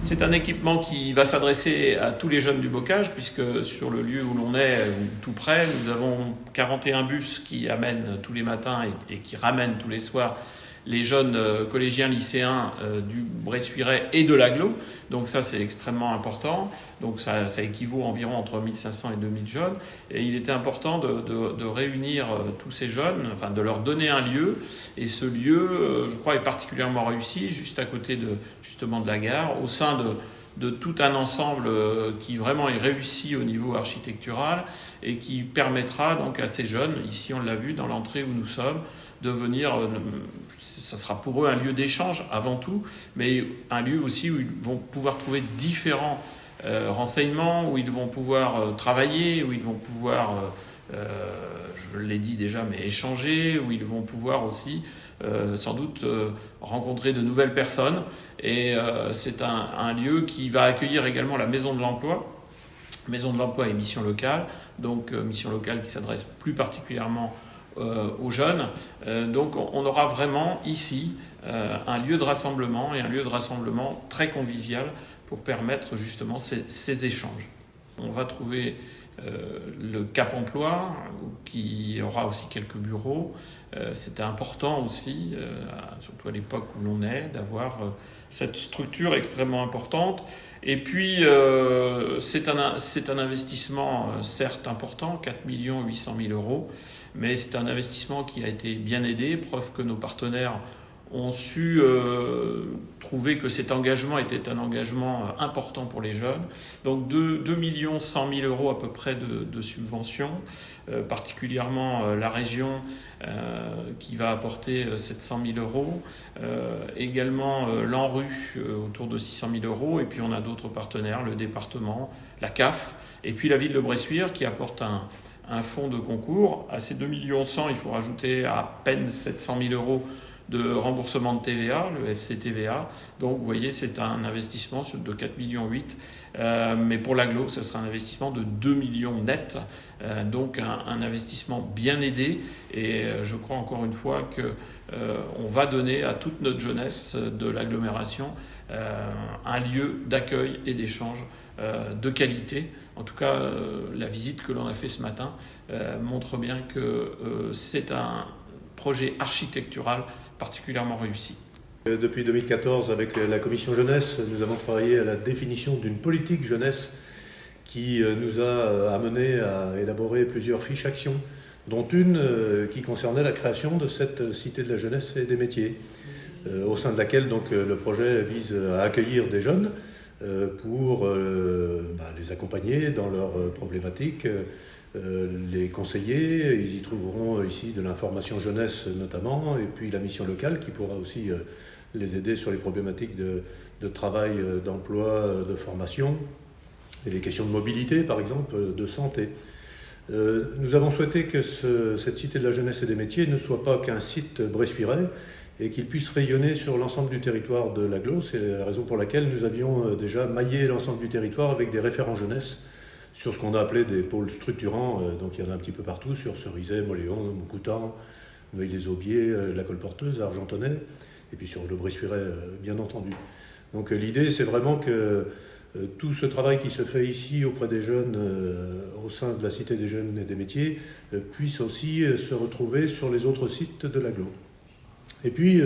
C'est un équipement qui va s'adresser à tous les jeunes du bocage, puisque sur le lieu où l'on est, tout près, nous avons 41 bus qui amènent tous les matins et qui ramènent tous les soirs les jeunes collégiens, lycéens du Bressuirais et de l'Agglo. Donc ça, c'est extrêmement important. Donc ça équivaut environ entre 1500 et 2000 jeunes. Et il était important de réunir tous ces jeunes, enfin de leur donner un lieu. Et ce lieu, je crois, est particulièrement réussi, juste à côté justement de la gare, au sein de tout un ensemble qui vraiment est réussi au niveau architectural et qui permettra donc à ces jeunes, ici on l'a vu dans l'entrée où nous sommes, de venir, ça sera pour eux un lieu d'échange avant tout, mais un lieu aussi où ils vont pouvoir trouver différents renseignements, où ils vont pouvoir travailler, où ils vont pouvoir, je l'ai dit déjà, mais échanger, où ils vont pouvoir aussi sans doute rencontrer de nouvelles personnes. Et c'est un lieu qui va accueillir également la Maison de l'Emploi. Maison de l'Emploi et Mission Locale, donc Mission Locale qui s'adresse plus particulièrement aux jeunes. Donc on aura vraiment ici un lieu de rassemblement et un lieu de rassemblement très convivial pour permettre justement ces échanges. On va trouver le Cap Emploi qui aura aussi quelques bureaux. C'était important aussi, surtout à l'époque où l'on est, d'avoir cette structure extrêmement importante. Et puis, c'est un investissement certes important, 4 800 000 euros, mais c'est un investissement qui a été bien aidé, preuve que nos partenaires ont su trouver que cet engagement était un engagement important pour les jeunes. Donc 2 100 000 euros à peu près de subventions, particulièrement la région qui va apporter 700 000 euros, également l'ANRU autour de 600 000 euros, et puis on a d'autres partenaires, le département, la CAF, et puis la ville de Bressuire qui apporte un fonds de concours. À ces 2 100 000, il faut rajouter à peine 700 000 euros de remboursement de TVA, le FCTVA. Donc vous voyez, c'est un investissement de 4,8 millions. Mais pour l'Agglo, ce sera un investissement de 2 millions net. Donc un investissement bien aidé. Et je crois encore une fois qu'on va donner à toute notre jeunesse de l'agglomération un lieu d'accueil et d'échange de qualité. En tout cas, la visite que l'on a fait ce matin montre bien que c'est un projet architectural particulièrement réussi. Depuis 2014, avec la commission jeunesse, nous avons travaillé à la définition d'une politique jeunesse qui nous a amené à élaborer plusieurs fiches actions, dont une qui concernait la création de cette cité de la jeunesse et des métiers, au sein de laquelle donc, le projet vise à accueillir des jeunes pour les accompagner dans leurs problématiques, les conseiller. Ils y trouveront ici de l'information jeunesse notamment, et puis la mission locale qui pourra aussi les aider sur les problématiques de travail, d'emploi, de formation, et les questions de mobilité par exemple, de santé. Nous avons souhaité que cette cité de la jeunesse et des métiers ne soit pas qu'un site bressuirais et qu'il puisse rayonner sur l'ensemble du territoire de l'Agglo. C'est la raison pour laquelle nous avions déjà maillé l'ensemble du territoire avec des référents jeunesse sur ce qu'on a appelé des pôles structurants. Donc il y en a un petit peu partout, sur Cerizay, Moléon, Moncoutan, Neuilly-les-Aubiers, la Colporteuse, Argentonnay, et puis sur le Bressuirais, bien entendu. Donc l'idée, c'est vraiment que tout ce travail qui se fait ici auprès des jeunes, au sein de la Cité des jeunes et des métiers, puisse aussi se retrouver sur les autres sites de l'Agglo. Et puis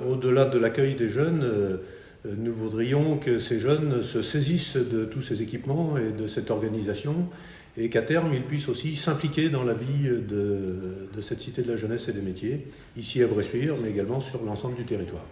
au-delà de l'accueil des jeunes, nous voudrions que ces jeunes se saisissent de tous ces équipements et de cette organisation, et qu'à terme, ils puissent aussi s'impliquer dans la vie de cette cité de la jeunesse et des métiers, ici à Bressuire, mais également sur l'ensemble du territoire.